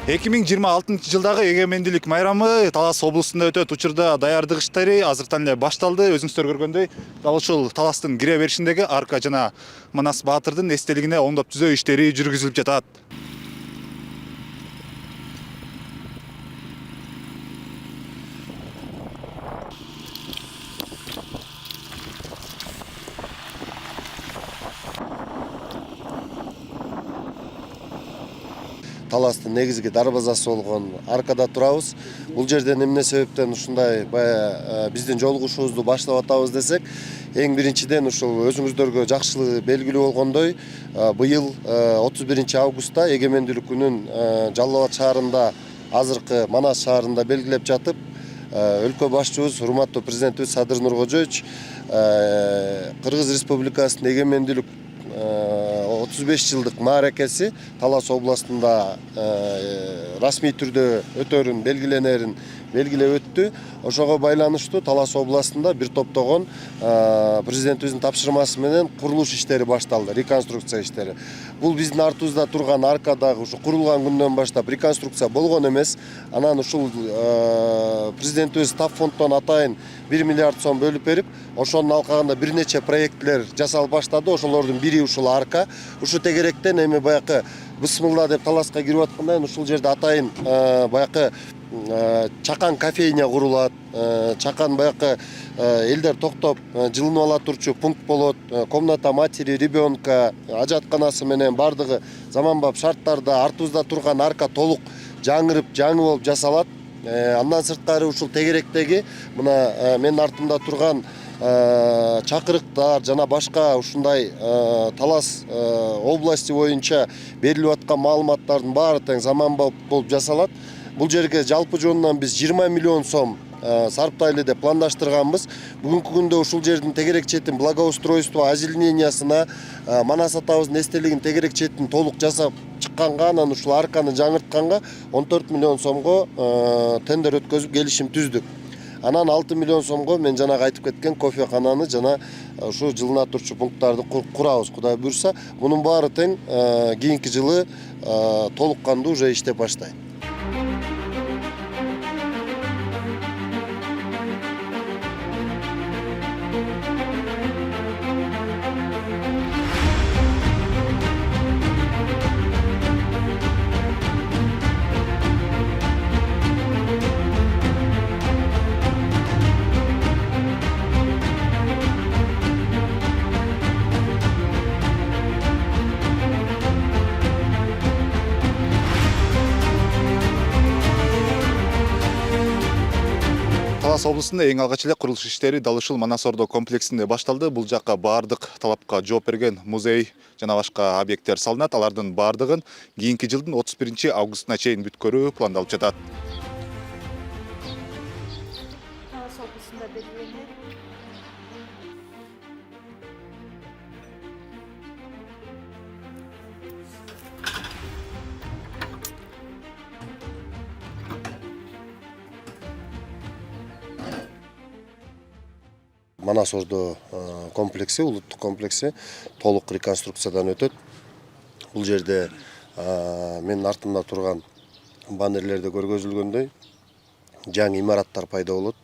2026 жылдагы эгемендүүлүк майрамы Талас облусунда өтөт. Учурда даярдык иштери азыртан эле башталды. Өзүңүздөр көргөндөй, дал ушул Таластын кире беришиндеги арка жана Манас Баатырдын эстелигине оңдоп түзөө иштери жүргүзүлүп жатат. Таластын негизги дарбазасы болгон аркада турабыз. Бул жерден эмне себептен ушундай биздин жолугушуубузду баштап атабыз десек, эң биринчиден ушул өзүңүздөргө жакшы белгилүү болгондой, быйыл 31 августта эгемендүүлүк күнүн Жалал Абад шаарында, азыркы Манас шаарында белгилеп жатып, өлкө башчыбыз урматтуу президентибиз Садыр Нуркожоевич Кыргыз Республикасынын эгемендүүлүк 35 жылдык мааракеси Талас областында расмий түрдө өтөрүн белгиленерин белгилеп өттү. Ошого байланыштуу Талас областында бир топтогон президентибиздин тапшырмасы менен курулуш иштери башталды, реконструкция иштери. Бул биздин артыбызда турган аркадагы ушу курулган күндөн баштап реконструкция болгон эмес. Анан ушул президентибиз тап фонддон атайын 1 миллиард сом бөлүп берип, ошонун алкагында бир нече проектлер жасалып баштады. Ошолордун бири ушул арка. Ушу тегеректен эми баякы бысмылла деп Таласка кирип аткандан ушул жерде атайын баякы чакан кофейня курулат. Чакан баякы элдер токтоп жылынып ала турчу пункт болот. Комната матери, ребенка, ажатканасы менен бардыгы заманбап шарттарда артыбызда турган арка толук жаңырып, жаңы болуп жасалат. Андан сырткары ушул тегеректеги мына менин артымда турган чакырыктар жана башка ушундай Талас области боюнча берилип аткан маалыматтардын баары тең заманбап болуп жасалат. Бул жерге жалпы жонунан биз 20 миллион сом сарптайлы деп пландаштырганбыз. Бүгүнкү күндө ушул жердин тегерек четин благоустройство, озеленениясына, Манас атабыздын эстелигин тегерек четин толук жасап чыкканга, анан ушул арканы жаңыртканга 14 миллион сомго тендер өткөзүп келишим түздүк. Анан 6 миллион сомго мен жанагы айтып кеткен кофекананы жана ушу жылына турчу пункттарды курабыз, Кудай буйрса. Мунун баары тең кийинки жылы толук кандуу уже иштеп баштайт. Талас облусунда эң алгач эле курулуш иштери дал ушул Манас Ордо комплексинде башталды. Бул жакка баардык талапка жооп берген музей жана башка объекттер салынат. Алардын баардыгын кийинки жылдын 31 августуна чейин бүткөрүү пландалып жатат. Талас облусунда белгиленет. Манас Ордо комплекси, улуттук комплекси толук реконструкциядан өтөт. Бул жерде менин артымда турган баннерлерде көргөзүлгөндөй жаңы имараттар пайда болот.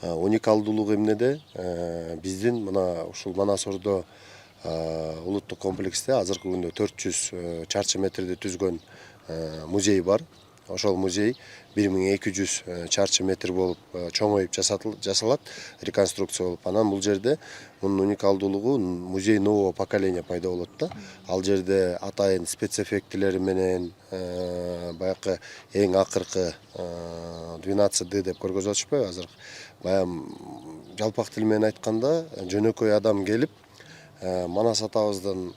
Уникалдуулугу эмнеде? Биздин мына ушул Манас Ордо улуттук комплексте азыркы күндө 400 чарчы метрди түзгөн музей бар. Ошол музей 1200 чарчы метр болуп чоңоюп жасалат, реконструкция болуп. Анан бул жерде мунун уникалдуулугу музей нового поколения пайда болот да. Ал жерде атайын спецэффектилери менен баякы эң акыркы 12D деп көргөзүп атышпайбы азыр. Баягы жалпак тил менен айтканда жөнөкөй адам келип Манас атабыздын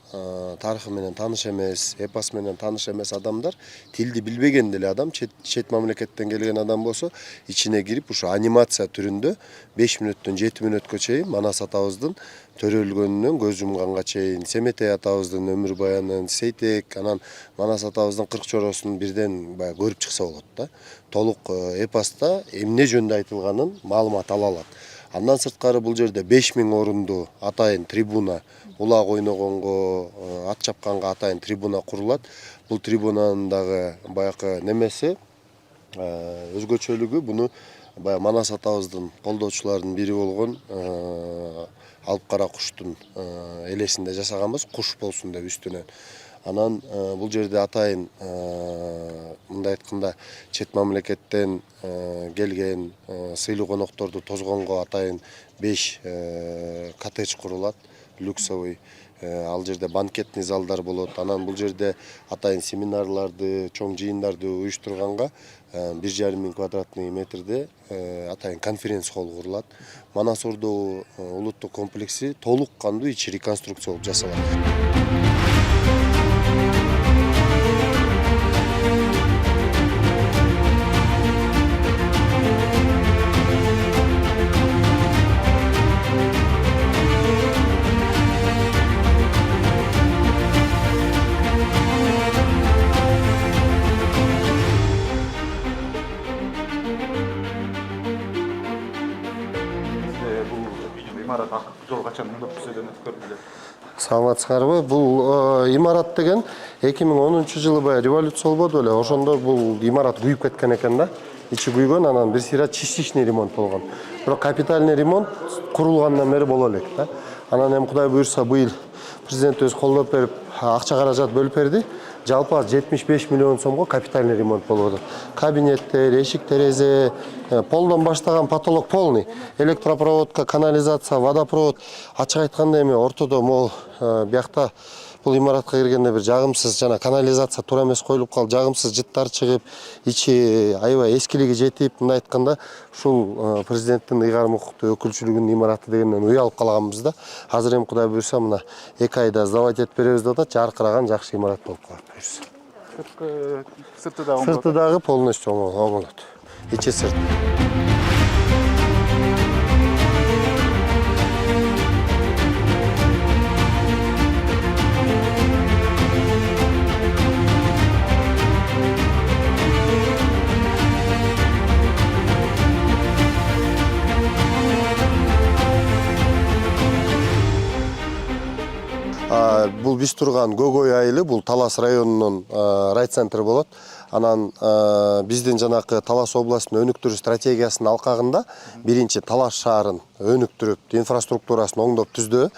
тарыхы менен тааныш эмес, эпос менен тааныш эмес адамдар, тилди билбеген деле адам, чет мамлекеттен келген адам болсо, ичине кирип ушу анимация түрүндө 5 мүнөттөн 7 мүнөткө чейин Манас атабыздын төрөлгөнүнөн көз жумганга чейин Семетей атабыздын өмүр баянын, Сейтек, анан Манас атабыздын 40 чоросун бирден баягы көрүп чыкса болот да. Толук эпоста эмне жөнүндө айтылганын маалымат ала алат. Андан сырткары бул жерде 5000 орунду атайын трибуна, улак ойногонго, ат чапканга атайын трибуна курулат. бул трибунанын дагы баягы немеси өзгөчөлүгү буну баягы Манас атабыздын колдоочуларынын бири болгон алып кара куштун элесинде жасаганбыз, куш болсун деп үстүнөн. Анан бул жерде атайын мындай айтканда чет мамлекеттен келген сыйлуу конокторду тозгонго атайын 5 коттедж курулат, люксовый. Ал жерде банкетный залдар болот. Анан бул жерде атайын семинарларды, чоң жыйындарды уюштурганга 1,5 миң квадратный метрде атайын конференц холл курулат. Манас Ордо улуттук комплекси толук кандуу ичи реконструкция болуп жасалат. имарат жол качан мындап түзөдөн көрдүлөр? Саламатсыздарбы? Бул имарат деген 2010 жылы баягы революция болбоду эле. Ошондо бул имарат күйүп кеткен экен да. Ичи күйгөн, анан бир сыйра частичный ремонт болгон. Бирок капитальный ремонт курулгандан бери боло элек да. Анан эми Кудай буйрса быйыл президент өзү колдоп берип, акча каражат бөлүп берди. Жалпы 75 миллион сомго капитальный ремонт болуп атат. Кабинеттер, эшик, терезе, полдон баштаган потолок полный. Электропроводка, канализация, водопровод. Ачык айтканда эми ортодо могул биякта бул имаратка киргенде бир жагымсыз жана канализация туура эмес коюлуп калып, жагымсыз жыттар чыгып, ичи аябай эскилиги жетип, мындай айтканда ушул президенттин ыйгарым укуктуу өкүлчүлүгүнүн имараты дегенден уялып калганбыз да. Азыр эми Кудай буйрса мына 2 айда сдавать этип беребиз деп атат, жаркыраган жакшы имарат болуп калат буйрса. Сырты дагы полностью оңолот. Ичи сырт. Бул биз турган Гогой айылы, бул Талас районунун райцентри болот. Анан биздин жанакы Талас областынын өнүктүрүү стратегиясынын алкагында биринчи Талас шаарын өнүктүрүп, инфраструктурасын оңдоп түздү.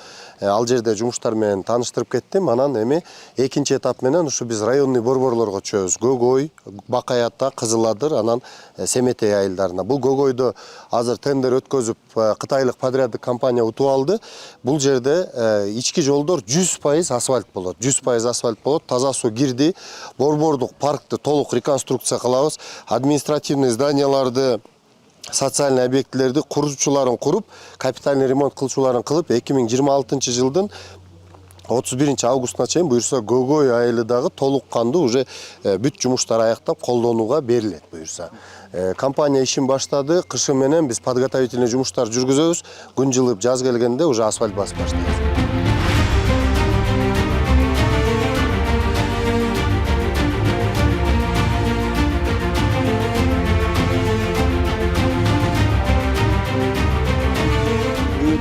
Ал жерде жумуштар менен тааныштырып кеттим. Анан эми экинчи этап менен ушу биз районный борборлорго чөбүз. Гогой, Бакай Ата, Кызыл Адыр, анан Семетей айылдарына. Бул Гогойдо азыр тендер өткөзүп, кытайлык подряддык компания утуп алды. Бул жерде ички жолдор 100% асфальт болот. 100% асфальт болот. Таза суу кирди. Борбордук паркты толук реконструкция кылабыз. Административный зданияларды, социальный объектилерди курчуларын куруп, капитальный ремонт кылчуларын кылып, 2026 жылдын 31 августуна чейин буйрса Гогой айылы дагы толук кандуу уже бүт жумуштар аяктап колдонууга берилет буйрса. Компания ишин баштады. Кышы менен биз подготовительный жумуштар жүргүзөбүз. Күн жылып жаз келгенде уже асфальт басып баштайбыз.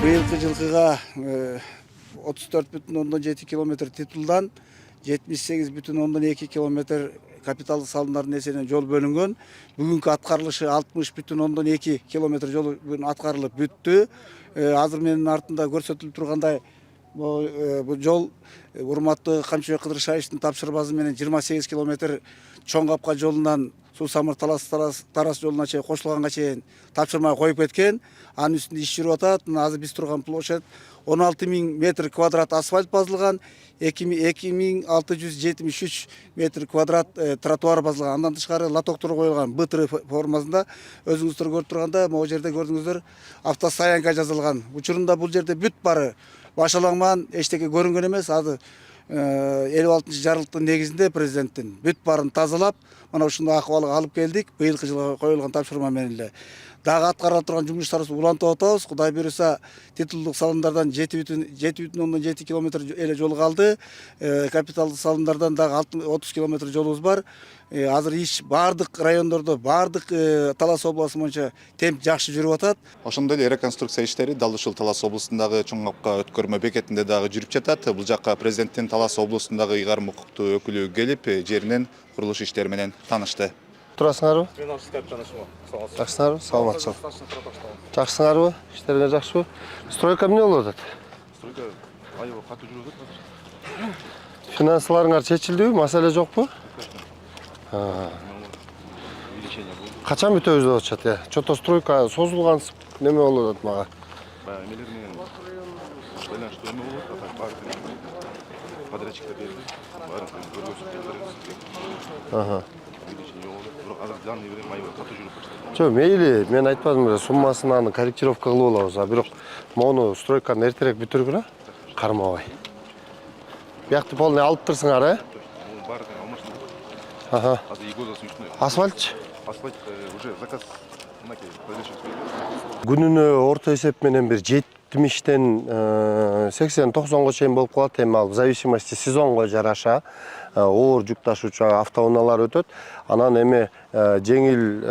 Быйылкы жылкыга 34,7 километр титулдан 78,2 километр капиталдык салымдардын эсебинен жол бөлүнгөн. Бүгүнкү аткарылышы 60,2 километр жол аткарылып бүттү. Азыр менин артында көрсөтүлүп тургандай бул жол урматтуу Камчыбек Кыдыршаевдин тапшырмасы менен 28 километр Чоң Капка жолунан Суу-Самыр Тарас жолуна чейин кошулганга чейин тапшырма коюп кеткен. Анын үстүндө иш жүрүп атат. Азыр биз турган площадь 16.000 метр квадрат асфальт базылган, 2673 метр квадрат тротуар базылган. Андан тышкары лотоктор коюлган БТР формасында. Өзүңүздөр көрүп турганда, могу жерде көрдүңүздөр автостоянка жазылган. Учурунда бул жерде бүт бары башаланган, эчтеке көрүнгөн эмес. Азыр 56 жарылыктын негизинде президенттин бүт барын тазалап, мына ушундай акыбалга алып келдик. Быйылкы жылга коюлган тапшырма менен эле. дагы аткарыла турган жумуштарыбызды улантып атабыз. Кудай буюрса, титулдук салымдардан 7,7 километр эле жол калды. Капиталдык салымдардан дагы 30 километр жолубуз бар. Азыр иш бардык райондордо, бардык Талас областы боюнча темп жакшы жүрүп атат. Ошондой эле реконструкция иштери дал ушул Талас областындагы Чоңгапка өткөрмө бекетинде дагы жүрүп жатат. Бул жакка президенттин Талас областындагы ыйгарым укуктуу өкүлү келип, жеринен курулуш иштери менен таанышты. Турасыңарбы? Мен осы скайп танышымы. Жакшысыңарбы? Саламатчылык. Жакшысыңарбы? Иштериңер жакшыбы? Стройка эмне болуп атат? Стройка аябай катуу жүрүп атат азыр. Финансыларыңар чечилдиби? Маселе жокпу? Увеличение болду. Качан бүтөбүз деп атышат? Чото стройка созулган неме болуп атат мага. Баягы эмелер менен байланыштуу эме болуп атат. Баары подрядчиктер берди. Баарын көргөзүп келдиребиз. Увеличение болду. Бирок азыр данный время аябай катуу жүрүп атат. Жо, мейли, мен айтпадым эле, суммасын аны корректировка кылып алабыз. Бирок мону стройканы эртерээк бүтүргүлө, кармабай. Биякты полный алып турсуңар, Баарын алмаштырып. Азыр 2 годдан үстүнө. Асфальтчы? Асфальт уже заказ мынакей подрядчик. Күнүнө орто эсеп менен бир 70-тен 80-90го чейин болуп калат. Эми ал в зависимости сезонго жараша оор жүк ташуучу автоунаалар өтөт. Анан эми жеңил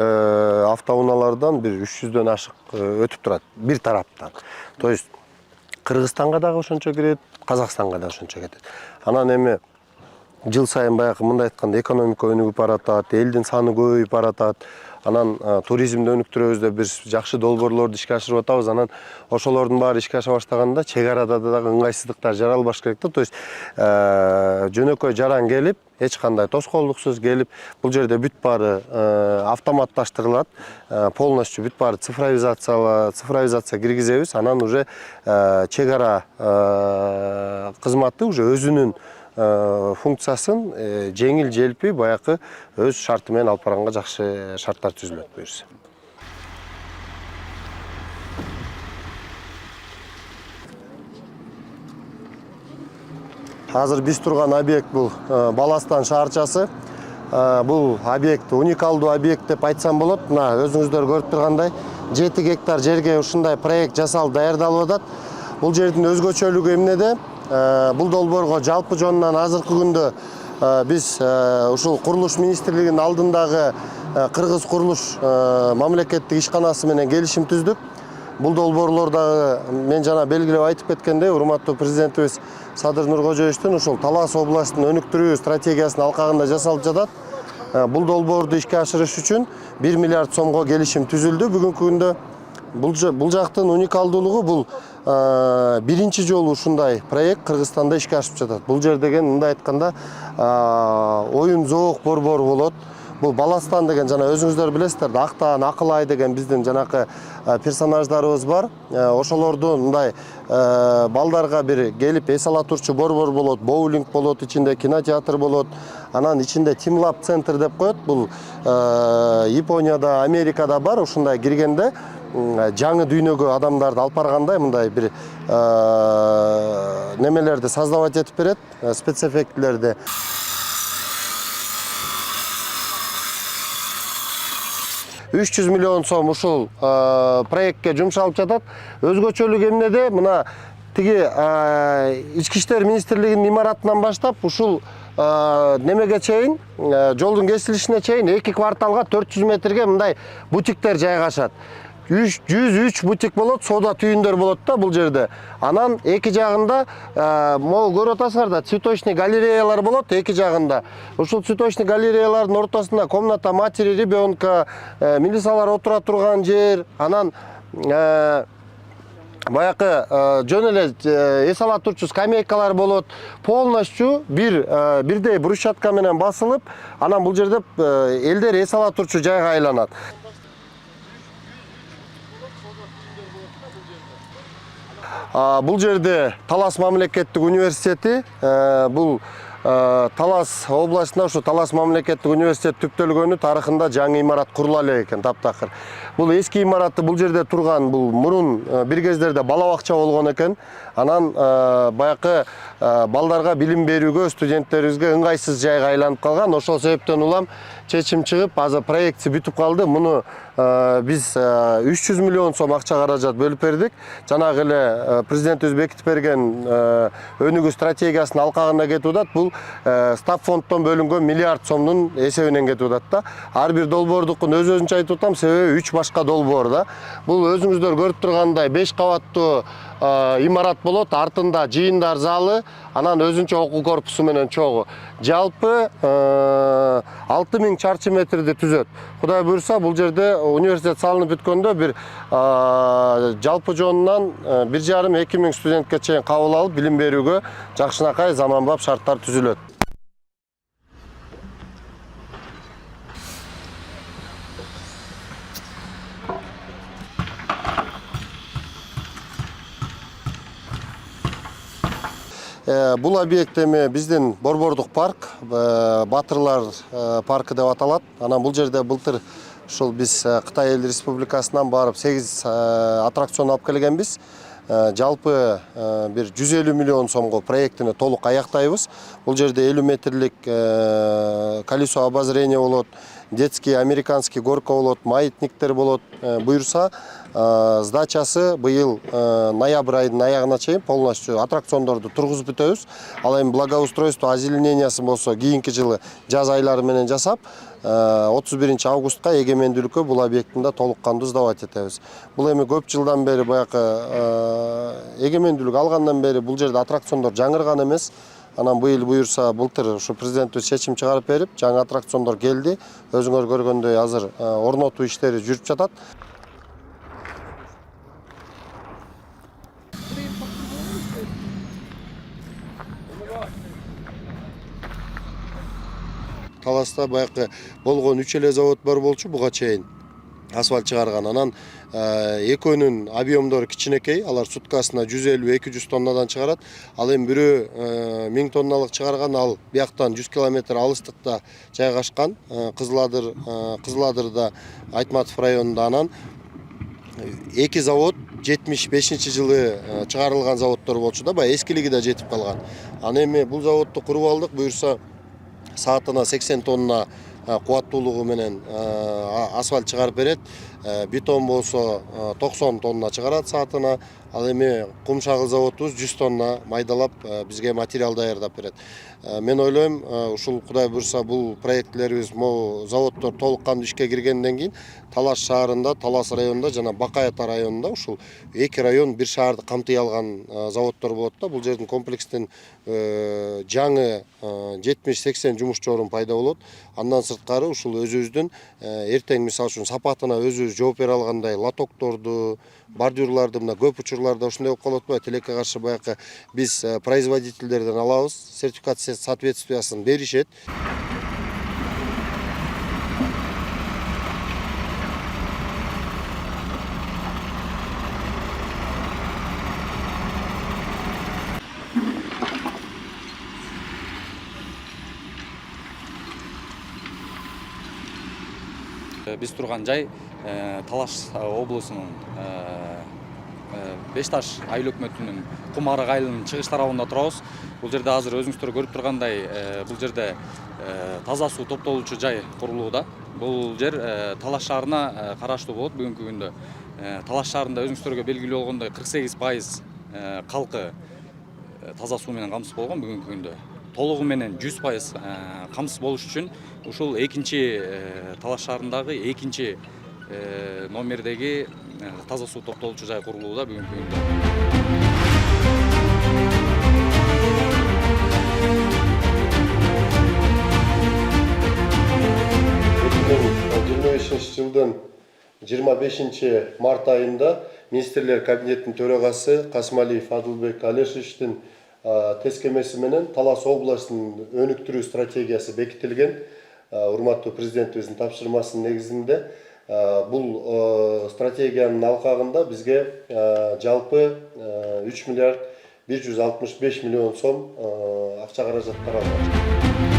автоунаалардан бир 300дөн ашык өтүп турат бир тараптан. То есть Кыргызстанга дагы ошончо кирет, Казакстанга да ошончо кетет. Анан эми жыл сайын баягы мындай айтканда экономика өнүгүп баратат, элдин саны көбөйүп баратат. Анан туризмди өнүктүрөбүз деп бир жакшы долбоорлорду ишке ашырып атабыз. Анан ошолордун баары ишке аша баштаганда чек арада дагы ыңгайсыздыктар жаралбаш керек да. То есть жөнөкөй жаран келип, эч кандай тоскоолдуксуз келип, бул жерде бүт баары автоматташтырылат, полностью бүт баары цифровизация киргизебиз. Анан уже чек ара кызматы уже өзүнүн функциясын жеңил желпи баягы өз шарты менен алып барганга жакшы шарттар түзүлөт буюрса. Азыр биз турган объект бул Баластан шаарчасы. Бул объект уникалдуу объект деп айтсам болот. Мына өзүңүздөр көрүп тургандай 7 гектар жерге ушундай проект жасалып даярдалып атат. Бул жердин өзгөчөлүгү эмнеде? Бул долбоорго жалпы жонунан азыркы күндө биз ушул курулуш министрлигинин алдындагы Кыргыз курулуш мамлекеттик ишканасы менен келишим түздүк. Бул долбоорлордагы мен жана белгилеп айтып кеткендей, урматтуу президентибиз Садыр Нуркожоевичтин ушул Талас областын өнүктүрүү стратегиясынын алкагында жасалып жатат. Бул долбоорду ишке ашырыш үчүн 1 миллиард сомго келишим түзүлдү. Бүгүнкү күндө бул жактын уникалдуулугу бул биринчи жолу ушундай проект Кыргызстанда ишке ашып жатат. Бул жер деген мындай айтканда оюн зоок борбор болот. Бул Баластан деген жана өзүңүздөр билесиздер, Актаан, Акылай деген биздин жанакы персонаждарыбыз бар. Ошолордун мындай балдарга бир келип эс ала турчу борбор болот, боулинг болот, ичинде кинотеатр болот. Анан ичинде Teamlab центр деп коет. Бул Японияда, Америкада бар. Ушундай киргенде жаңы дүйнөгө адамдарды алып баргандай мындай бир немелерди создавать этип берет, спецэффектилерди. $300 миллион сом ушул проектке жумшалып жатат. Өзгөчөлүк эмнеде? Мына тиги Ички иштер министрлигинин имаратынан баштап ушул немеге чейин, жолдун кесилишине чейин 2 кварталга 400 метрге мындай бутиктер жайгашат. 103 бутик болот, соода түйүндөр болот да бул жерде. Анан эки жагында могу көрүп атасыңар да, цветочный галереялар болот эки жагында. Ушул цветочный галереялардын ортосунда комната матери ребенка, милициялар отура турган жер, анан баягы жөн эле эс ала турчу скамейкалар болот. Полностью бирдей брусчатка менен басылып, анан бул жерде элдер эс ала турчу жайга айланат. Бул жерде Талас мамлекеттик университети, бул Талас областында ушу Талас мамлекеттик университет түптөлгөнү тарыхында жаңы имарат курула элек экен таптакыр. Бул эски имаратты бул жерде турган бул мурун бир кездерде бала бакча болгон экен. Анан баякы балдарга билим берүүгө студенттерибизге ыңгайсыз жайга айланып калган. Ошол себептен улам чечим чыгып, азыр проекти бүтүп калды. Муну биз 300 миллион сом акча каражат бөлүп бердик. Жанагы эле президентибиз бекитип берген өнүгүү стратегиясынын алкагында кетип атат. Бул стаб фонддон бөлүнгөн миллиард сомдун эсебинен кетип атат да. Ар бир долбоордукун өз-өзүнчө айтып атам, себеби 3 башка долбоор да. Бул өзүңүздөр көрүп тургандай 5 кабаттуу имарат болот, артында жыйындар залы, анан өзүнчө окуу корпусу менен чогуу. Жалпы 6000 чарчы метрди түзөт. Кудай буйрса, бул жерде университет салынып бүткөндө бир жалпы жонунан 1,5–2 миң студентке чейин кабыл алып билим берүүгө жакшынакай заманбап шарттар түзүлөт. Бул объект эми биздин Борбордук парк, Батырлар паркы деп аталат. Анан бул жерде былтыр ушул биз Кытай Эл Республикасынан барып 8 аттракцион алып келгенбиз. Жалпы бир 150 миллион сомго проектини толук аяктайбыз. Бул жерде 50 метрлик колесо обозрения болот, детский американский горка болот, маятниктер болот. Буйрса сдачасы быйыл ноябрь айынын аягына чейин полностью аттракциондорду тургузуп бүтөбүз. Ал эми благоустройство, озеленениясы болсо кийинки жылы жаз айлары менен жасап, 31 августка эгемендүүлүккө бул объектинде толук кандуу сдавать этебиз. Бул эми көп жылдан бери баякы эгемендүүлүк алгандан бери бул жерде аттракциондор жаңырган эмес. Анан быйыл буйрса былтыр ушу президентибиз чечим чыгарып берип, жаңы аттракциондор келди. Өзүңөр көргөндөй азыр орнотуу иштери жүрүп жатат. Таласта баякы болгон 3 эле завод бар болчу буга чейин асфальт чыгарган. Анан экөөнүн объемдору кичинекей, алар суткасына 150–200 тоннадан чыгарат. Ал эми бирөө 1000 тонналык чыгарган, ал бияктан 100 километр алыстыкта жайгашкан, Кызыладырда, Айтматов районунда. Анан 2 завод 75-жылы чыгарылган заводдор болчу да, баягы эскилиги да жетип калган. Аны эми бул заводду куруп алдык, буйрса саатына 80 тонна кубаттуулугу менен асфальт чыгарып берет. Бетон болсо 90 тонна чыгарат саатына. Ал эми кум шагыл заводубуз 100 тонна майдалап бизге материал даярдап берет. Мен ойлойм, ушул Кудай буйрса бул проектлерибиз, могу заводдор толук кандуу ишке киргенден кийин Талас шаарында, Талас районунда жана Бакай-Ата районунда ушул 2 район бир шаарды камтый алган заводдор болот да. Бул жердин комплекстен жаңы 70–80 жумушчу орун пайда болот. Андан сырткары ушул өзүбүздүн эртең мисалы үчүн сапатына өзүбүз жооп бере алгандай лотокторду, бордюрларды мына көп учурларда ушундай болуп калып атпайбы, тилекке каршы баягы биз производительдерден алабыз, сертификация соответствиясын беришет. Биз турган жай Талаш облусунун Бешташ айыл өкмөтүнүн Кум Арык айылынын чыгыш тарабында турабыз. Бул жерде азыр өзүңүздөр көрүп тургандай бул жерде таза суу топтолуучу жай курулууда. Бул жер Талаш шаарына караштуу болот бүгүнкү күндө. Талаш шаарында өзүңүздөргө белгилүү болгондой 48% калкы таза суу менен камсыз болгон бүгүнкү күндө. Толугу менен 100% камсыз болуш үчүн ушул экинчи Талаш шаарындагы экинчи номердеги таза суу топтолуучу жай курулууда бүгүнкү күндө. 2025 жылдын 25 март айында министрлер кабинетинин төрагасы Касымалиев Адылбек Алешевичтин тескемеси менен Талас областынын өнүктүрүү стратегиясы бекитилген. Урматтуу президентибиздин тапшырмасынын негизинде бул стратегиянын алкагында бизге жалпы 3 миллиард 165 миллион сом акча каражат каралган.